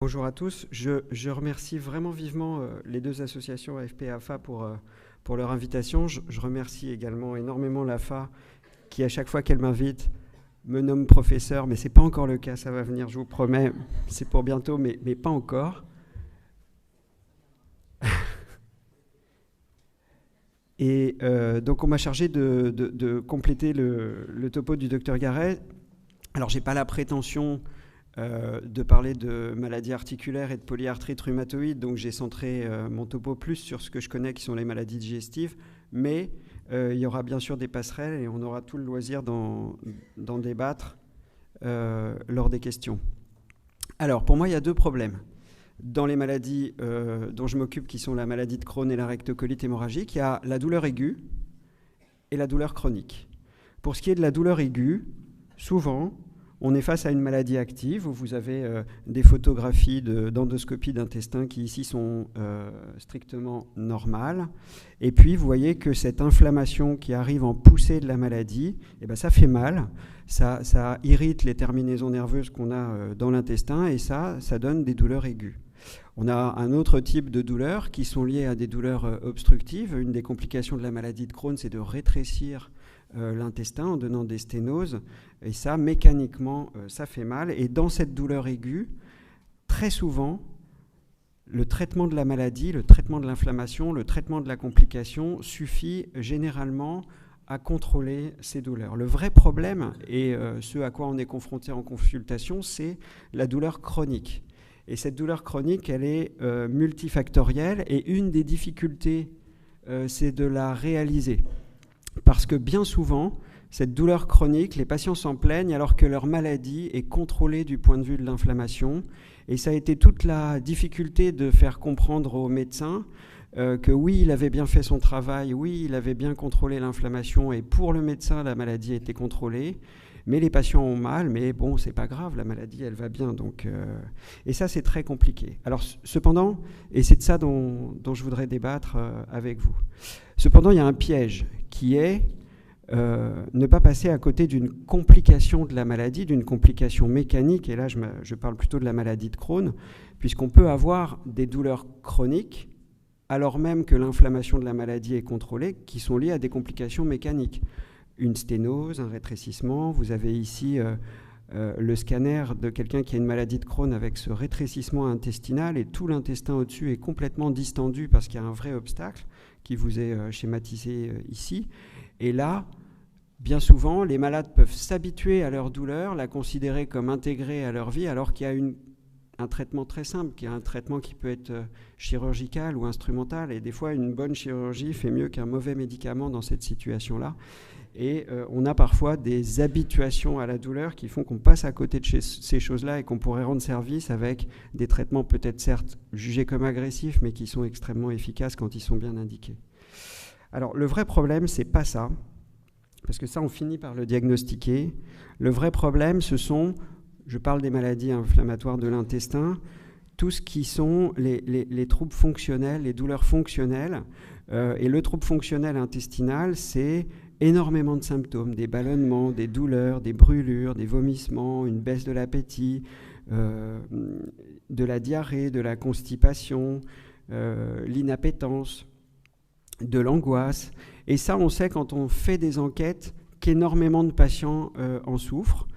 Bonjour à tous. Je remercie vraiment vivement les deux associations AFP et AFA pour leur invitation. Je remercie également énormément l'AFA qui, à chaque fois qu'elle m'invite, me nomme professeur, mais ce n'est pas encore le cas, ça va venir, je vous promets. C'est pour bientôt, mais pas encore. Et donc, on m'a chargé de compléter le topo du docteur Garret. Alors, je n'ai pas la prétention de parler de maladies articulaires et de polyarthrite rhumatoïde, donc j'ai centré mon topo plus sur ce que je connais qui sont les maladies digestives, mais il y aura bien sûr des passerelles et on aura tout le loisir d'en débattre lors des questions. Alors, pour moi, il y a deux problèmes. Dans les maladies dont je m'occupe, qui sont la maladie de Crohn et la rectocolite hémorragique, il y a la douleur aiguë et la douleur chronique. Pour ce qui est de la douleur aiguë, souvent, on est face à une maladie active où vous avez des photographies d'endoscopie d'intestin qui ici sont strictement normales. Et puis vous voyez que cette inflammation qui arrive en poussée de la maladie, eh ben, ça fait mal, ça irrite les terminaisons nerveuses qu'on a dans l'intestin et ça donne des douleurs aiguës. On a un autre type de douleurs qui sont liées à des douleurs obstructives. Une des complications de la maladie de Crohn, c'est de rétrécir l'intestin en donnant des sténoses, et ça, mécaniquement, ça fait mal. Et dans cette douleur aiguë, très souvent, le traitement de la maladie, le traitement de l'inflammation, le traitement de la complication suffit généralement à contrôler ces douleurs. Le vrai problème, et ce à quoi on est confronté en consultation, c'est la douleur chronique. Et cette douleur chronique, elle est multifactorielle, et une des difficultés, c'est de la réaliser. Parce que bien souvent, cette douleur chronique, les patients s'en plaignent alors que leur maladie est contrôlée du point de vue de l'inflammation. Et ça a été toute la difficulté de faire comprendre aux médecins que oui, il avait bien fait son travail, oui, il avait bien contrôlé l'inflammation, et pour le médecin, la maladie a été contrôlée. Mais les patients ont mal, mais bon, c'est pas grave, la maladie, elle va bien. Donc, et ça, c'est très compliqué. Alors, cependant, et c'est de ça dont je voudrais débattre avec vous. Cependant, il y a un piège qui est ne pas passer à côté d'une complication de la maladie, d'une complication mécanique, et là, je parle plutôt de la maladie de Crohn, puisqu'on peut avoir des douleurs chroniques, alors même que l'inflammation de la maladie est contrôlée, qui sont liées à des complications mécaniques. Une sténose, un rétrécissement. Vous avez ici le scanner de quelqu'un qui a une maladie de Crohn avec ce rétrécissement intestinal, et tout l'intestin au-dessus est complètement distendu parce qu'il y a un vrai obstacle qui vous est schématisé ici. Et là, bien souvent, les malades peuvent s'habituer à leur douleur, la considérer comme intégrée à leur vie, alors qu'il y a un traitement très simple, qui est un traitement qui peut être chirurgical ou instrumental. Et des fois, une bonne chirurgie fait mieux qu'un mauvais médicament dans cette situation-là. Et on a parfois des habituations à la douleur qui font qu'on passe à côté de ces choses-là et qu'on pourrait rendre service avec des traitements peut-être certes jugés comme agressifs, mais qui sont extrêmement efficaces quand ils sont bien indiqués. Alors le vrai problème, c'est pas ça, parce que ça, on finit par le diagnostiquer. Le vrai problème, je parle des maladies inflammatoires de l'intestin, tout ce qui sont les troubles fonctionnels, les douleurs fonctionnelles. Et le trouble fonctionnel intestinal, c'est énormément de symptômes, des ballonnements, des douleurs, des brûlures, des vomissements, une baisse de l'appétit, de la diarrhée, de la constipation, l'inappétence, de l'angoisse. Et ça, on sait quand on fait des enquêtes qu'énormément de patients en souffrent.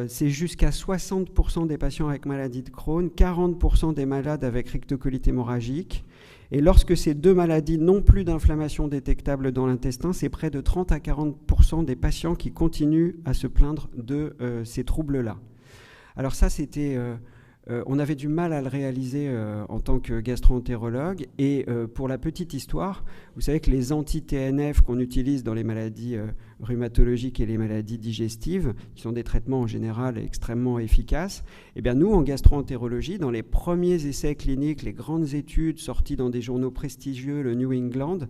C'est jusqu'à 60% des patients avec maladie de Crohn, 40% des malades avec rectocolite hémorragique. Et lorsque ces deux maladies n'ont plus d'inflammation détectable dans l'intestin, c'est près de 30 à 40% des patients qui continuent à se plaindre de ces troubles-là. Alors ça, on avait du mal à le réaliser en tant que gastro-entérologue. Et pour la petite histoire, vous savez que les anti-TNF qu'on utilise dans les maladies rhumatologiques et les maladies digestives, qui sont des traitements en général extrêmement efficaces, eh bien nous, en gastro-entérologie, dans les premiers essais cliniques, les grandes études sorties dans des journaux prestigieux, le New England,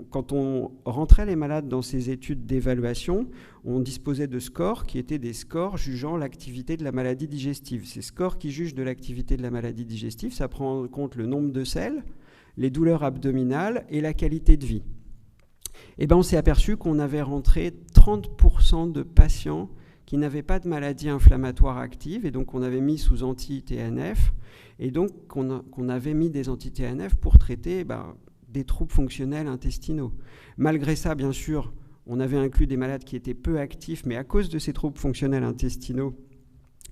quand on rentrait les malades dans ces études d'évaluation, on disposait de scores qui étaient des scores jugeant l'activité de la maladie digestive. Ces scores qui jugent de l'activité de la maladie digestive, ça prend en compte le nombre de selles, les douleurs abdominales et la qualité de vie. Et bien on s'est aperçu qu'on avait rentré 30% de patients qui n'avaient pas de maladie inflammatoire active, et donc on avait mis sous anti-TNF, et donc qu'on avait mis des anti-TNF pour traiter des troubles fonctionnels intestinaux. Malgré ça, bien sûr, on avait inclus des malades qui étaient peu actifs, mais à cause de ces troubles fonctionnels intestinaux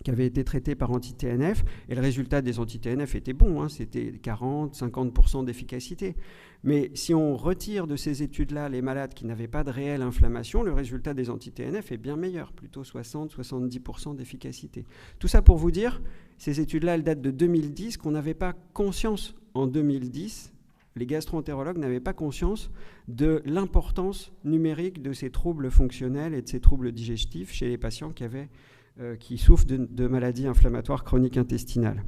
qui avaient été traités par anti-TNF, et le résultat des anti-TNF était bon, hein, c'était 40-50% d'efficacité. Mais si on retire de ces études-là les malades qui n'avaient pas de réelle inflammation, le résultat des anti-TNF est bien meilleur, plutôt 60-70% d'efficacité. Tout ça pour vous dire, ces études-là, elles datent de 2010, qu'on n'avait pas conscience en 2010, les gastro-entérologues n'avaient pas conscience de l'importance numérique de ces troubles fonctionnels et de ces troubles digestifs chez les patients qui souffrent de maladies inflammatoires chroniques intestinales.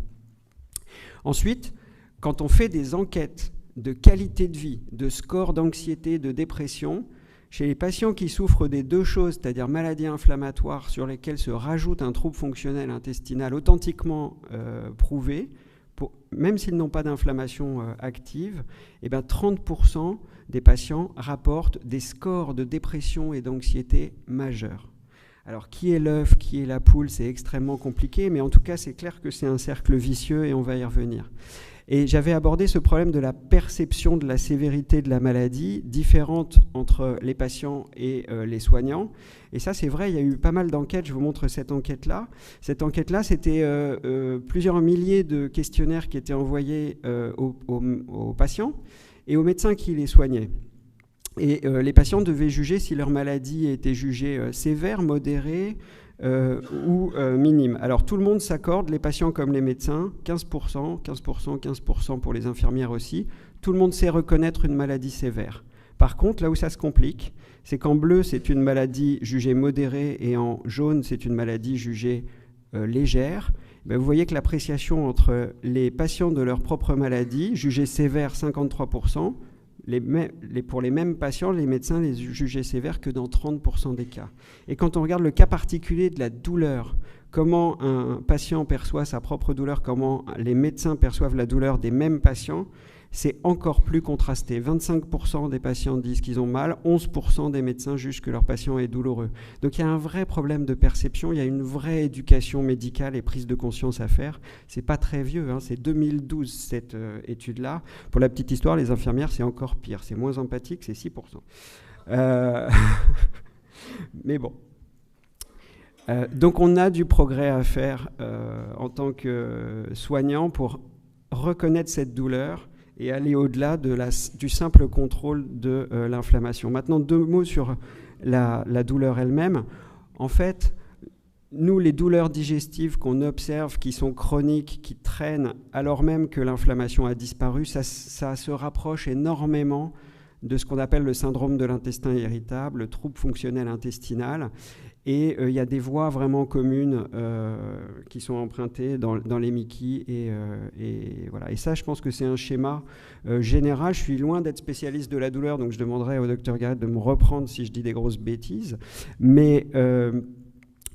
Ensuite, quand on fait des enquêtes de qualité de vie, de score d'anxiété, de dépression, chez les patients qui souffrent des deux choses, c'est-à-dire maladies inflammatoires sur lesquelles se rajoute un trouble fonctionnel intestinal authentiquement prouvé, même s'ils n'ont pas d'inflammation active, 30% des patients rapportent des scores de dépression et d'anxiété majeurs. Alors, qui est l'œuf, qui est la poule, c'est extrêmement compliqué, mais en tout cas, c'est clair que c'est un cercle vicieux et on va y revenir. Et j'avais abordé ce problème de la perception de la sévérité de la maladie, différente entre les patients et les soignants. Et ça, c'est vrai, il y a eu pas mal d'enquêtes. Je vous montre cette enquête-là. Cette enquête-là, c'était plusieurs milliers de questionnaires qui étaient envoyés aux patients et aux médecins qui les soignaient. Et les patients devaient juger si leur maladie était jugée sévère, modérée ou minime. Alors tout le monde s'accorde, les patients comme les médecins, 15%, 15%, 15% pour les infirmières aussi. Tout le monde sait reconnaître une maladie sévère. Par contre, là où ça se complique, c'est qu'en bleu, c'est une maladie jugée modérée et en jaune, c'est une maladie jugée légère. Vous voyez que l'appréciation entre les patients de leur propre maladie, jugée sévère 53%, pour les mêmes patients, les médecins les jugeaient sévères que dans 30% des cas. Et quand on regarde le cas particulier de la douleur, comment un patient perçoit sa propre douleur, comment les médecins perçoivent la douleur des mêmes patients, c'est encore plus contrasté. 25% des patients disent qu'ils ont mal, 11% des médecins jugent que leur patient est douloureux. Donc il y a un vrai problème de perception, il y a une vraie éducation médicale et prise de conscience à faire. C'est pas très vieux, hein, c'est 2012 cette étude-là. Pour la petite histoire, les infirmières, c'est encore pire, c'est moins empathique, c'est 6%. Mais bon. Donc on a du progrès à faire en tant que soignant pour reconnaître cette douleur et aller au-delà du simple contrôle de l'inflammation. Maintenant, 2 mots sur la douleur elle-même. En fait, nous, les douleurs digestives qu'on observe, qui sont chroniques, qui traînent, alors même que l'inflammation a disparu, ça se rapproche énormément de ce qu'on appelle le syndrome de l'intestin irritable, le trouble fonctionnel intestinal. Et il y a des voies vraiment communes qui sont empruntées dans les Mickey. Et voilà. Et ça, je pense que c'est un schéma général. Je suis loin d'être spécialiste de la douleur, donc je demanderai au docteur Garrett de me reprendre si je dis des grosses bêtises. Mais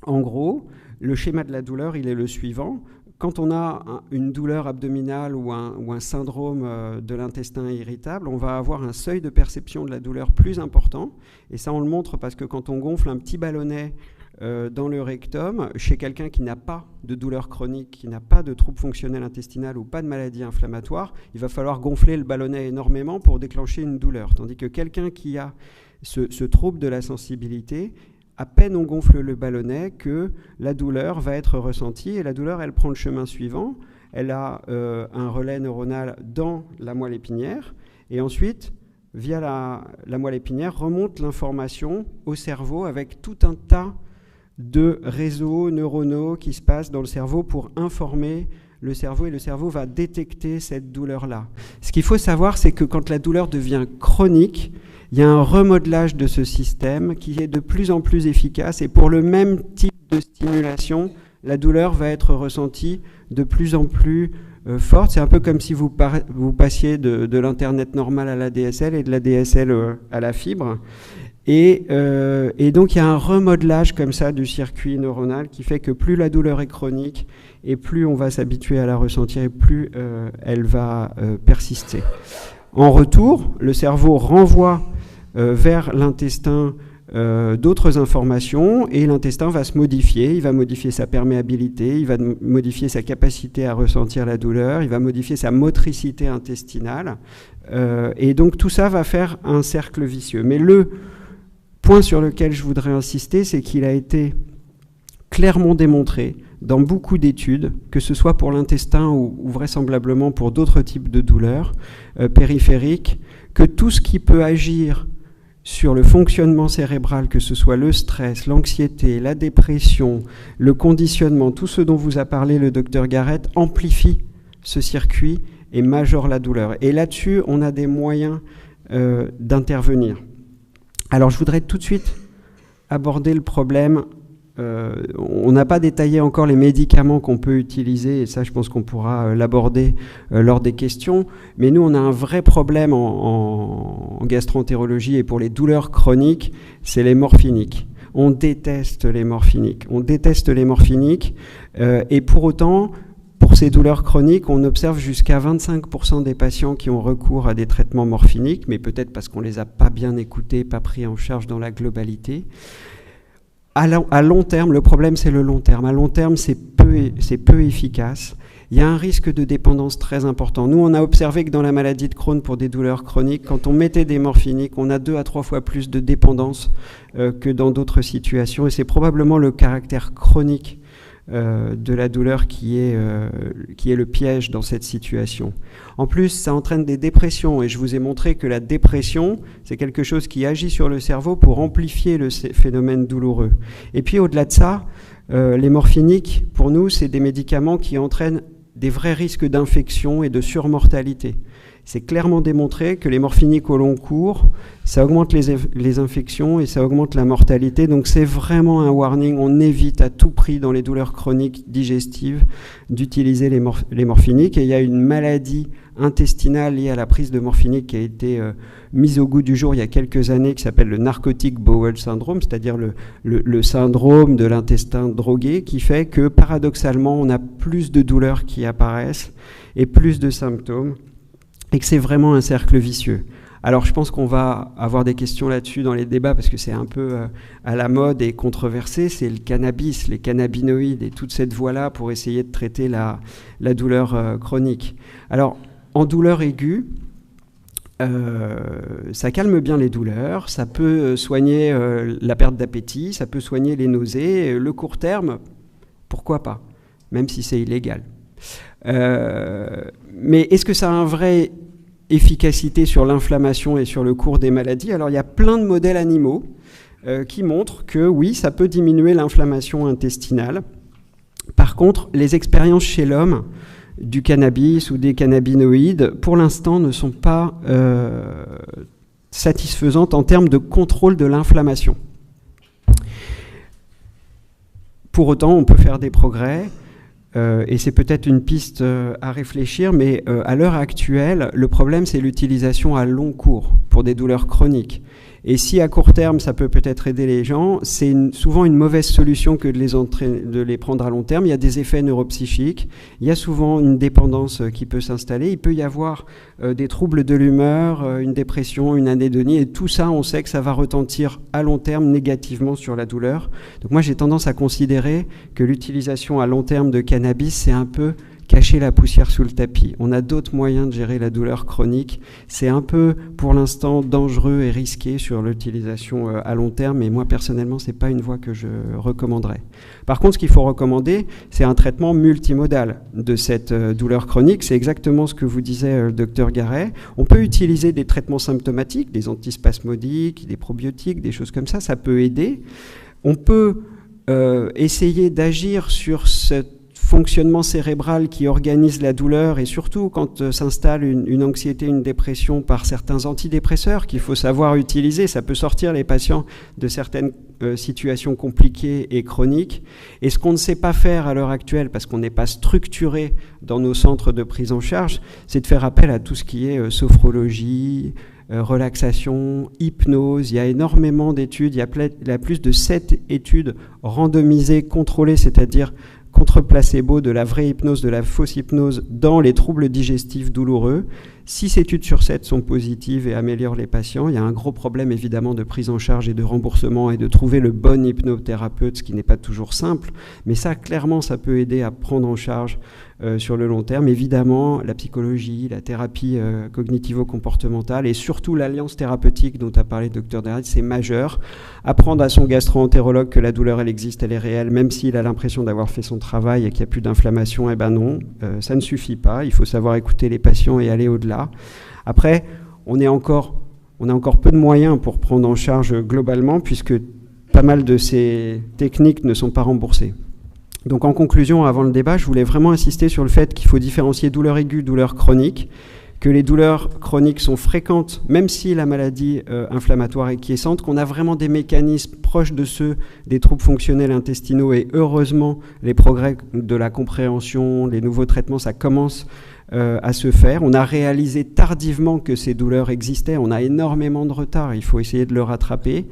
en gros, le schéma de la douleur, il est le suivant. Quand on a une douleur abdominale ou un syndrome de l'intestin irritable, on va avoir un seuil de perception de la douleur plus important. Et ça, on le montre parce que quand on gonfle un petit ballonnet dans le rectum, chez quelqu'un qui n'a pas de douleur chronique, qui n'a pas de trouble fonctionnel intestinal ou pas de maladie inflammatoire, il va falloir gonfler le ballonnet énormément pour déclencher une douleur. Tandis que quelqu'un qui a ce trouble de la sensibilité, à peine on gonfle le ballonnet que la douleur va être ressentie, et la douleur, elle prend le chemin suivant. Elle a un relais neuronal dans la moelle épinière, et ensuite, via la moelle épinière, remonte l'information au cerveau avec tout un tas de réseaux neuronaux qui se passent dans le cerveau pour informer le cerveau, et le cerveau va détecter cette douleur-là. Ce qu'il faut savoir, c'est que quand la douleur devient chronique, il y a un remodelage de ce système qui est de plus en plus efficace, et pour le même type de stimulation, la douleur va être ressentie de plus en plus forte. C'est un peu comme si vous passiez de l'Internet normal à la DSL et de la DSL à la fibre. Et donc il y a un remodelage comme ça du circuit neuronal qui fait que plus la douleur est chronique et plus on va s'habituer à la ressentir et plus elle va persister. En retour, le cerveau renvoie vers l'intestin d'autres informations et l'intestin va se modifier, il va modifier sa perméabilité, il va modifier sa capacité à ressentir la douleur, il va modifier sa motricité intestinale et donc tout ça va faire un cercle vicieux. Mais le point sur lequel je voudrais insister, c'est qu'il a été clairement démontré dans beaucoup d'études, que ce soit pour l'intestin ou vraisemblablement pour d'autres types de douleurs périphériques, que tout ce qui peut agir sur le fonctionnement cérébral, que ce soit le stress, l'anxiété, la dépression, le conditionnement, tout ce dont vous a parlé le docteur Garrett, amplifie ce circuit et majore la douleur. Et là-dessus, on a des moyens d'intervenir. Alors, je voudrais tout de suite aborder le problème. On n'a pas détaillé encore les médicaments qu'on peut utiliser, et ça, je pense qu'on pourra l'aborder lors des questions. Mais nous, on a un vrai problème en gastroentérologie et pour les douleurs chroniques, c'est les morphiniques. On déteste les morphiniques. On déteste les morphiniques, et pour autant, pour ces douleurs chroniques, on observe jusqu'à 25% des patients qui ont recours à des traitements morphiniques, mais peut-être parce qu'on ne les a pas bien écoutés, pas pris en charge dans la globalité. À long terme, le problème c'est le long terme. À long terme, c'est peu efficace. Il y a un risque de dépendance très important. Nous, on a observé que dans la maladie de Crohn, pour des douleurs chroniques, quand on mettait des morphiniques, on a 2 à 3 fois plus de dépendance que dans d'autres situations. Et c'est probablement le caractère chronique de la douleur qui est le piège dans cette situation. En plus, ça entraîne des dépressions, et je vous ai montré que la dépression, c'est quelque chose qui agit sur le cerveau pour amplifier le phénomène douloureux. Et puis au-delà de ça, les morphiniques, pour nous, c'est des médicaments qui entraînent des vrais risques d'infection et de surmortalité. C'est clairement démontré que les morphiniques au long cours, ça augmente les infections et ça augmente la mortalité. Donc c'est vraiment un warning. On évite à tout prix dans les douleurs chroniques digestives d'utiliser les morphiniques. Et il y a une maladie intestinale liée à la prise de morphinique qui a été mise au goût du jour il y a quelques années, qui s'appelle le narcotic bowel syndrome, c'est-à-dire le syndrome de l'intestin drogué, qui fait que paradoxalement, on a plus de douleurs qui apparaissent et plus de symptômes, et que c'est vraiment un cercle vicieux. Alors je pense qu'on va avoir des questions là-dessus dans les débats, parce que c'est un peu à la mode et controversé, c'est le cannabis, les cannabinoïdes et toute cette voie-là pour essayer de traiter la douleur chronique. Alors en douleur aiguë, ça calme bien les douleurs, ça peut soigner la perte d'appétit, ça peut soigner les nausées. Le court terme, pourquoi pas, même si c'est illégal. Mais est-ce que ça a une vraie efficacité sur l'inflammation et sur le cours des maladies? Alors il y a plein de modèles animaux qui montrent que oui, ça peut diminuer l'inflammation intestinale. Par contre, les expériences chez l'homme du cannabis ou des cannabinoïdes, pour l'instant, ne sont pas satisfaisantes en termes de contrôle de l'inflammation. Pour autant, on peut faire des progrès. Et c'est peut-être une piste à réfléchir, mais à l'heure actuelle, le problème, c'est l'utilisation à long cours pour des douleurs chroniques. Et si à court terme, ça peut peut-être aider les gens, c'est souvent une mauvaise solution que de les prendre à long terme. Il y a des effets neuropsychiques, il y a souvent une dépendance qui peut s'installer, il peut y avoir des troubles de l'humeur, une dépression, une anédonie, et tout ça, on sait que ça va retentir à long terme négativement sur la douleur. Donc moi, j'ai tendance à considérer que l'utilisation à long terme de cannabis, c'est un peu cacher la poussière sous le tapis. On a d'autres moyens de gérer la douleur chronique. C'est un peu, pour l'instant, dangereux et risqué sur l'utilisation à long terme, et moi, personnellement, ce n'est pas une voie que je recommanderais. Par contre, ce qu'il faut recommander, c'est un traitement multimodal de cette douleur chronique. C'est exactement ce que vous disait le docteur Garret. On peut utiliser des traitements symptomatiques, des antispasmodiques, des probiotiques, des choses comme ça, ça peut aider. On peut essayer d'agir sur ce fonctionnement cérébral qui organise la douleur, et surtout quand s'installe une anxiété, une dépression, par certains antidépresseurs qu'il faut savoir utiliser. Ça peut sortir les patients de certaines situations compliquées et chroniques. Et ce qu'on ne sait pas faire à l'heure actuelle, parce qu'on n'est pas structuré dans nos centres de prise en charge, c'est de faire appel à tout ce qui est sophrologie, relaxation, hypnose. Il y a énormément d'études, il y a plus de 7 études randomisées, contrôlées, c'est-à-dire contre placebo, de la vraie hypnose, de la fausse hypnose dans les troubles digestifs douloureux. 6 études sur 7 sont positives et améliorent les patients. Il y a un gros problème évidemment de prise en charge et de remboursement et de trouver le bon hypnothérapeute, ce qui n'est pas toujours simple. Mais ça, clairement, ça peut aider à prendre en charge sur le long terme. Évidemment, la psychologie, la thérapie cognitivo-comportementale et surtout l'alliance thérapeutique dont a parlé le Dr Derride, c'est majeur. Apprendre à son gastro-entérologue que la douleur, elle existe, elle est réelle, même s'il a l'impression d'avoir fait son travail et qu'il n'y a plus d'inflammation, eh ben non, ça ne suffit pas. Il faut savoir écouter les patients et aller au-delà. Après, on a encore peu de moyens pour prendre en charge globalement, puisque pas mal de ces techniques ne sont pas remboursées. Donc en conclusion, avant le débat, je voulais vraiment insister sur le fait qu'il faut différencier douleur aiguë, douleur chronique, que les douleurs chroniques sont fréquentes, même si la maladie inflammatoire est quiescente, qu'on a vraiment des mécanismes proches de ceux des troubles fonctionnels intestinaux, et heureusement, les progrès de la compréhension, les nouveaux traitements, ça commence à se faire. On a réalisé tardivement que ces douleurs existaient, on a énormément de retard, il faut essayer de le rattraper.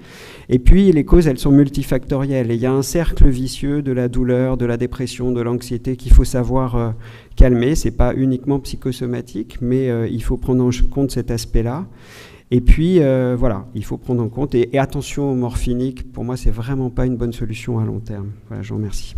Et puis les causes, elles sont multifactorielles, et il y a un cercle vicieux de la douleur, de la dépression, de l'anxiété qu'il faut savoir calmer. C'est pas uniquement psychosomatique, mais il faut prendre en compte cet aspect-là. Et puis voilà, il faut prendre en compte, et attention aux morphiniques, pour moi c'est vraiment pas une bonne solution à long terme. Voilà, je vous remercie.